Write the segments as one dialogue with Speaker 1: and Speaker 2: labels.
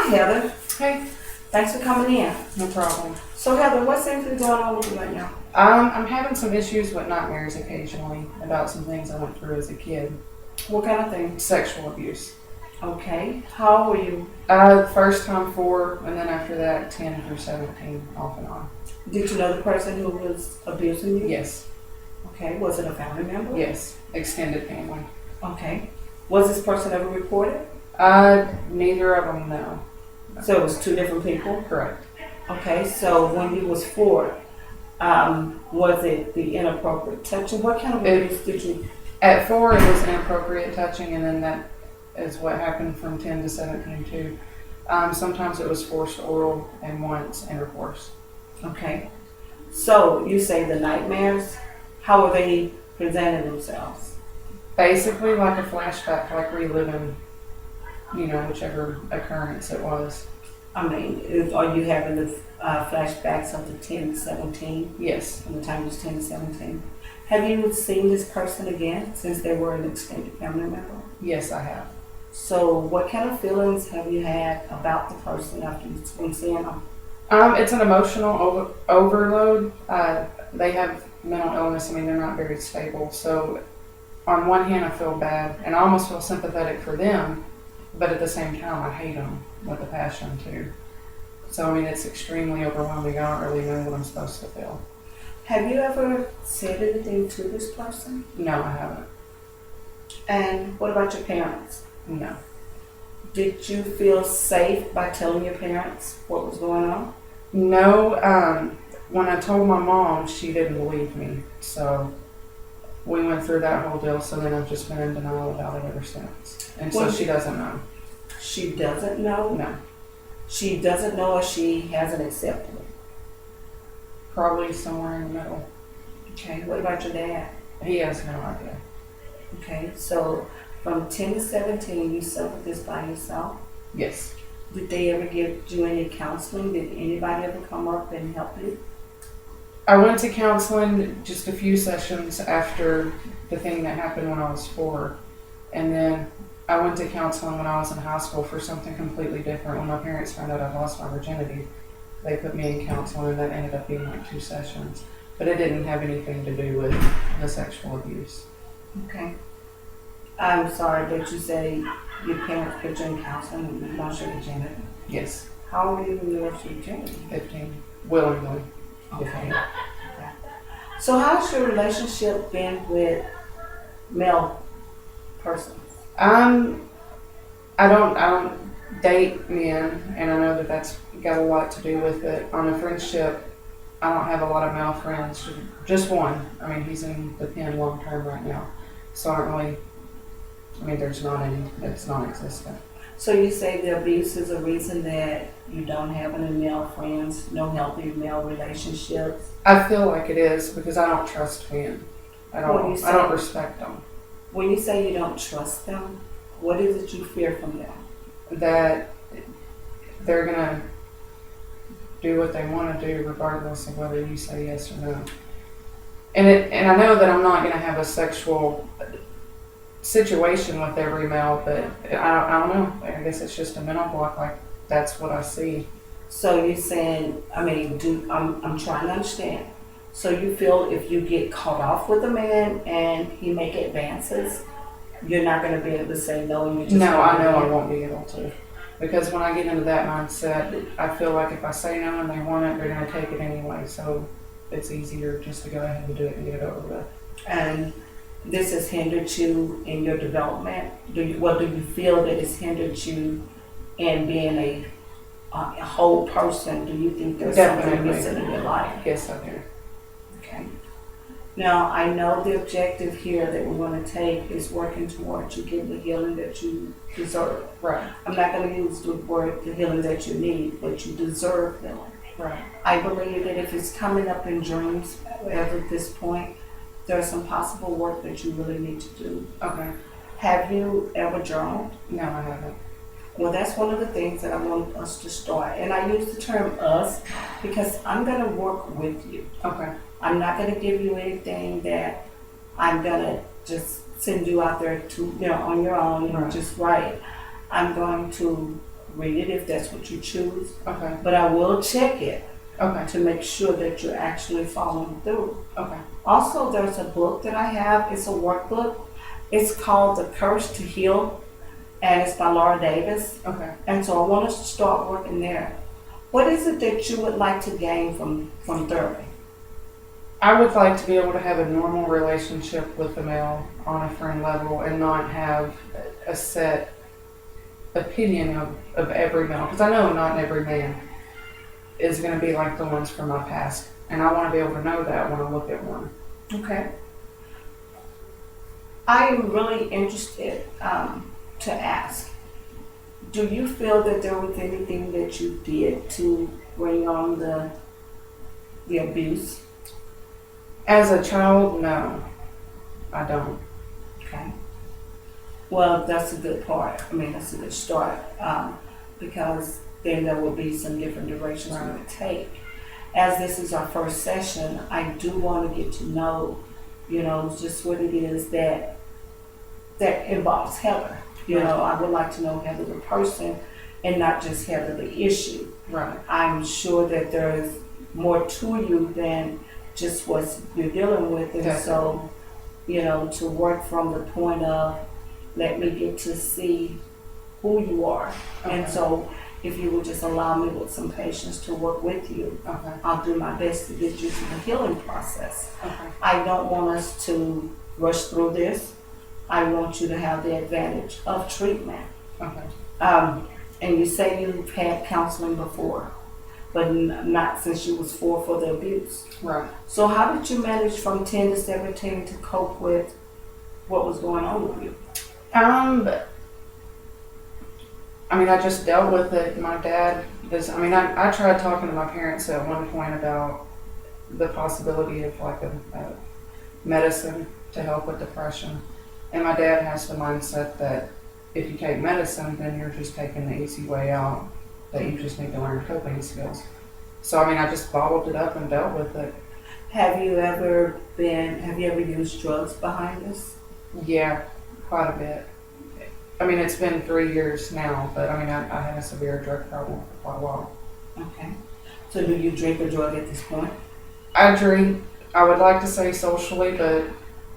Speaker 1: Hi, Heather.
Speaker 2: Hey,
Speaker 1: Thanks for coming in.
Speaker 2: no problem.
Speaker 1: So, Heather, what seems to be going on with you right now?
Speaker 2: I'm having some issues with nightmares occasionally about some things I went through as a kid.
Speaker 1: What kind of things?
Speaker 2: Sexual abuse.
Speaker 1: Okay. How old were you?
Speaker 2: First time 4, and then after that 10 through 17, off and on.
Speaker 1: Did you know the person who was abusing you?
Speaker 2: Yes,
Speaker 1: Okay. Was it a family member?
Speaker 2: yes, extended family.
Speaker 1: Okay. Was this person ever reported?
Speaker 2: Neither of them know.
Speaker 1: So it was two different people?
Speaker 2: Correct.
Speaker 1: Okay. So when you was 4, was it the inappropriate touching? What kind of abuse did you?
Speaker 2: At 4, it was inappropriate touching, and then that is what happened from 10 to 17 too. Sometimes it was forced oral, and once intercourse.
Speaker 1: Okay. So you say the nightmares. How are they presenting themselves?
Speaker 2: Basically like a flashback, like reliving, whichever occurrence it was.
Speaker 1: I mean, are you having the flashbacks of the 10 to 17,
Speaker 2: Yes.
Speaker 1: from the time you was 10 to 17? Have you seen this person again since they were an extended family member?
Speaker 2: Yes, I have.
Speaker 1: So what kind of feelings have you had about the person after you've been seeing them?
Speaker 2: It's an emotional overload. They have mental illness. I mean, they're not very stable. So on one hand, I feel bad, and I almost feel sympathetic for them, but at the same time, I hate them with a passion too. So, I mean, it's extremely overwhelming. I don't really know what I'm supposed to feel.
Speaker 1: Have you ever said anything to this person?
Speaker 2: No, I haven't.
Speaker 1: And what about your parents?
Speaker 2: No.
Speaker 1: Did you feel safe by telling your parents what was going on?
Speaker 2: No, when I told my mom, she didn't believe me. So we went through that whole deal. So then I've just been in denial about it ever since. And so
Speaker 1: Well,
Speaker 2: she doesn't know.
Speaker 1: She doesn't know?
Speaker 2: No.
Speaker 1: She doesn't know, or she hasn't accepted it?
Speaker 2: Probably somewhere in the middle.
Speaker 1: Okay, what about your dad?
Speaker 2: He has no idea.
Speaker 1: Okay, so from 10 to 17, you suffered this by yourself.
Speaker 2: Yes.
Speaker 1: Did they ever give you any counseling? Did anybody ever come up and help you?
Speaker 2: I went to counseling just a few sessions after the thing that happened when I was 4. And then I went to counseling when I was in high school for something completely different. When my parents found out I lost my virginity, they put me in counseling, and that ended up being like 2 sessions. But it didn't have anything to do with the sexual abuse.
Speaker 1: Okay. I'm sorry, but you say your parents put you in counseling and you lost your virginity.
Speaker 2: Yes.
Speaker 1: How old were you when you lost your virginity?
Speaker 2: 15. Willingly.
Speaker 1: Okay. So how's your relationship been with male persons?
Speaker 2: I don't date men, and I know that that's got a lot to do with it. On a friendship, I don't have a lot of male friends. Just one. I mean, he's in the pen long term right now, so I don't really. I mean, there's not any. It's non-existent.
Speaker 1: So you say the abuse is a reason that you don't have any male friends, no healthy male relationships?
Speaker 2: I feel like it is because I don't trust men. I don't. I don't respect them.
Speaker 1: When you say you don't trust them, what is it you fear from them?
Speaker 2: That they're gonna do what they want to do regardless of whether you say yes or no. And I know that I'm not gonna have a sexual situation with every male, but I don't know. I guess it's just a mental block. Like that's what I see.
Speaker 1: So you're saying, I mean, I'm trying to understand. So you feel if you get caught off with a man and he make advances, you're not going to be able to say no, and you just
Speaker 2: No, I know I
Speaker 1: won't.
Speaker 2: won't be able to. Because when I get into that mindset, I feel like if I say no and they want it, they're going to take it anyway. So it's easier just to go ahead and do it and get it over with.
Speaker 1: And this has hindered you in your development. Do you feel that it's hindered you in being a whole person? Do you think there's something
Speaker 2: Definitely.
Speaker 1: missing in your life?
Speaker 2: Yes, I do.
Speaker 1: Okay. Now, I know the objective here that we're going to take is working towards you getting the healing that you deserve.
Speaker 2: Right.
Speaker 1: I'm not going to use the word the healing that you need, but you deserve healing.
Speaker 2: Right.
Speaker 1: I believe that if it's coming up in dreams at this point, there's some possible work that you really need to do.
Speaker 2: Okay.
Speaker 1: Have you ever journaled?
Speaker 2: No, I haven't.
Speaker 1: Well, that's one of the things that I want us to start. And I use the term us because I'm going to work with you.
Speaker 2: Okay.
Speaker 1: I'm not going to give you anything that I'm going to just send you out there to, on your own and
Speaker 2: Right.
Speaker 1: just write. I'm going to read it if that's what you choose.
Speaker 2: Okay.
Speaker 1: But I will check it
Speaker 2: Okay.
Speaker 1: to make sure that you're actually following through.
Speaker 2: Okay.
Speaker 1: Also, there's a book that I have. It's a workbook. It's called The Courage to Heal, and it's by Laura Davis.
Speaker 2: Okay.
Speaker 1: And so I want us to start working there. What is it that you would like to gain from therapy?
Speaker 2: I would like to be able to have a normal relationship with the male on a friend level and not have a set opinion of every male. Because I know not every man is going to be like the ones from my past. And I want to be able to know that when I look at one.
Speaker 1: Okay. I am really interested to ask, do you feel that there was anything that you did to bring on the abuse?
Speaker 2: As a child, no, I don't.
Speaker 1: Okay. Well, that's a good part. I mean, that's a good start because then there will be some different directions we would take. As this is our first session, I do want to get to know, just what it is that involves Heather. I would like to know Heather the person and not just Heather the issue.
Speaker 2: Right.
Speaker 1: I'm sure that there is more to you than just what you're dealing with. And so, to work from the point of, let me get to see who you are.
Speaker 2: Okay.
Speaker 1: And so, if you would just allow me with some patience to work with you,
Speaker 2: Okay.
Speaker 1: I'll do my best to get you to the healing process.
Speaker 2: Okay.
Speaker 1: I don't want us to rush through this. I want you to have the advantage of treatment.
Speaker 2: Okay.
Speaker 1: And you say you've had counseling before, but not since you was 4 for the abuse.
Speaker 2: Right.
Speaker 1: So how did you manage from 10 to 17 to cope with what was going on with you?
Speaker 2: I just dealt with it. My dad I tried talking to my parents at one point about the possibility of like a medicine to help with depression. And my dad has the mindset that if you take medicine, then you're just taking the easy way out, that you just need to learn coping skills. So, I just bottled it up and dealt with it.
Speaker 1: Have you ever used drugs behind this?
Speaker 2: Yeah, quite a bit. It's been 3 years now, but I had a severe drug problem for quite a while.
Speaker 1: Okay. So do you drink or drug at this point?
Speaker 2: I drink, I would like to say socially, but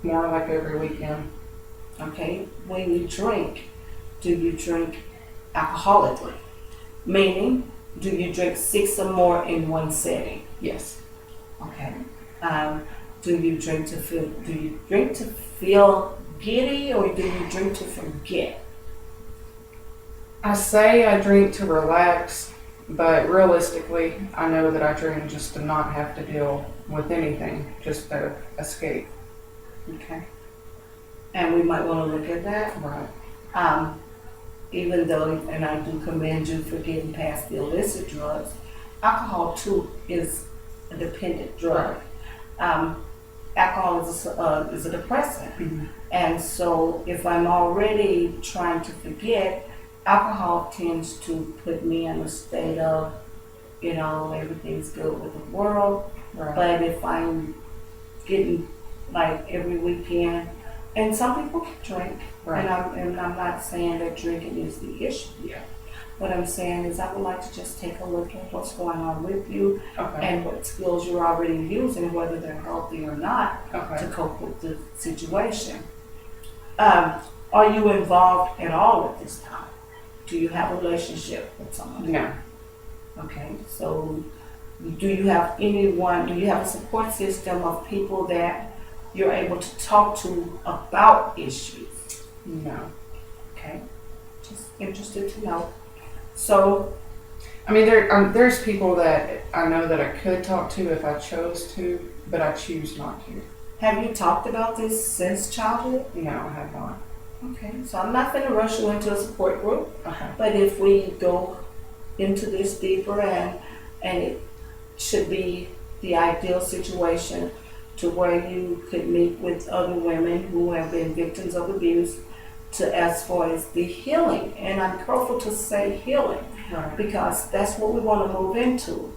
Speaker 2: more like every weekend.
Speaker 1: Okay. When you drink, do you drink alcoholically? Meaning, do you drink 6 or more in one setting?
Speaker 2: Yes.
Speaker 1: Okay. Do you drink to feel giddy, or do you drink to forget?
Speaker 2: I say I drink to relax, but realistically, I know that I drink just to not have to deal with anything, just to escape.
Speaker 1: Okay. And we might want to look at that.
Speaker 2: Right.
Speaker 1: Even though, and I do commend you for getting past the illicit drugs, alcohol too is a dependent drug. Alcohol is a depressant.
Speaker 2: Mm-hmm.
Speaker 1: And so if I'm already trying to forget, alcohol tends to put me in a state of, everything's good with the world.
Speaker 2: Right.
Speaker 1: But if I'm getting like every weekend, and some people can drink,
Speaker 2: Right.
Speaker 1: and I'm not saying that drinking is the issue here. What I'm saying is I would like to just take a look at what's going on with you
Speaker 2: Okay.
Speaker 1: and what skills you're already using, whether they're healthy or not,
Speaker 2: Okay.
Speaker 1: to cope with the situation. Are you involved at all at this time? Do you have a relationship with someone?
Speaker 2: No.
Speaker 1: Okay, so do you have a support system of people that you're able to talk to about issues?
Speaker 2: No.
Speaker 1: Okay, just interested to know. So,
Speaker 2: There's people that I know that I could talk to if I chose to, but I choose not to.
Speaker 1: have you talked about this since childhood?
Speaker 2: No, I have not.
Speaker 1: Okay, so I'm not going to rush you into a support group,
Speaker 2: Okay.
Speaker 1: but if we go into this deeper and it should be the ideal situation to where you could meet with other women who have been victims of abuse to as far as the healing. And I'm careful to say healing
Speaker 2: Right.
Speaker 1: because that's what we want to move into.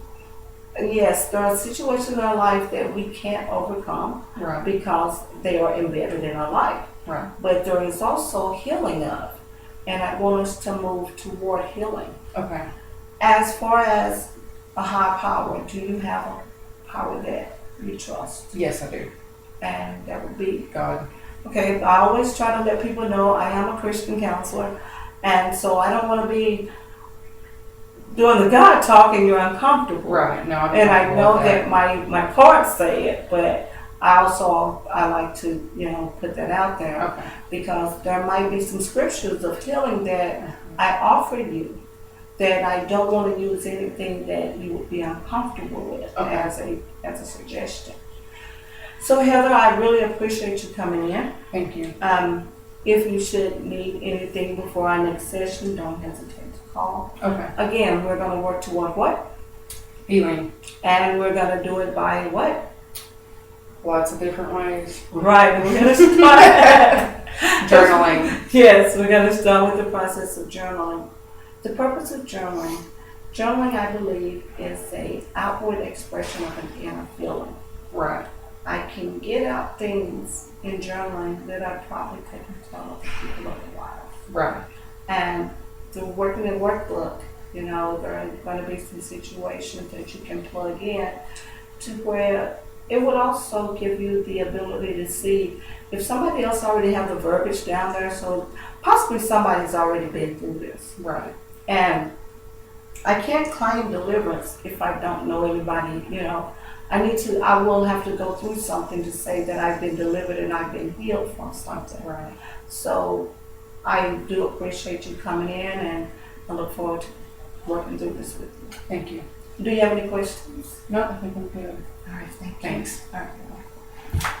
Speaker 1: And yes, there are situations in our life that we can't overcome
Speaker 2: Right.
Speaker 1: because they are embedded in our life.
Speaker 2: Right.
Speaker 1: But there is also healing of. and I want us to move toward healing.
Speaker 2: Okay.
Speaker 1: As far as a high power, do you have a power that you trust?
Speaker 2: Yes, I do.
Speaker 1: And that would be,
Speaker 2: God.
Speaker 1: okay, I always try to let people know I am a Christian counselor, and so I don't want to be doing the God talk and you're uncomfortable.
Speaker 2: Right. No, I'm
Speaker 1: And I
Speaker 2: comfortable
Speaker 1: know
Speaker 2: with
Speaker 1: that my cards say it, but I like to, put that out there
Speaker 2: Okay.
Speaker 1: because there might be some scriptures of healing that I offer you that I don't want to use anything that you would be uncomfortable with
Speaker 2: Okay.
Speaker 1: as a suggestion. So Heather, I really appreciate you coming in.
Speaker 2: Thank you.
Speaker 1: If you should need anything before our next session, don't hesitate to call.
Speaker 2: Okay.
Speaker 1: Again, we're going to work toward what?
Speaker 2: Healing.
Speaker 1: And we're going to do it by what?
Speaker 2: Lots of different ways.
Speaker 1: Right, we're going to start.
Speaker 2: Journaling.
Speaker 1: Yes, we're going to start with the process of journaling. The purpose of journaling, I believe, is an outward expression of an inner feeling.
Speaker 2: Right.
Speaker 1: I can get out things in journaling that I probably couldn't tell other people otherwise.
Speaker 2: Right.
Speaker 1: And the working in workbook, there are going to be some situations that you can plug in to where it would also give you the ability to see if somebody else already have the verbiage down there, so possibly somebody's already been through this.
Speaker 2: Right.
Speaker 1: And I can't claim deliverance if I don't know anybody, I will have to go through something to say that I've been delivered and I've been healed from something.
Speaker 2: Right.
Speaker 1: So I do appreciate you coming in, and I look forward to working through this with you.
Speaker 2: Thank you.
Speaker 1: Do you have any questions?
Speaker 2: No, I think I'm good.
Speaker 1: All right, thank you.
Speaker 2: Thanks.
Speaker 1: All right.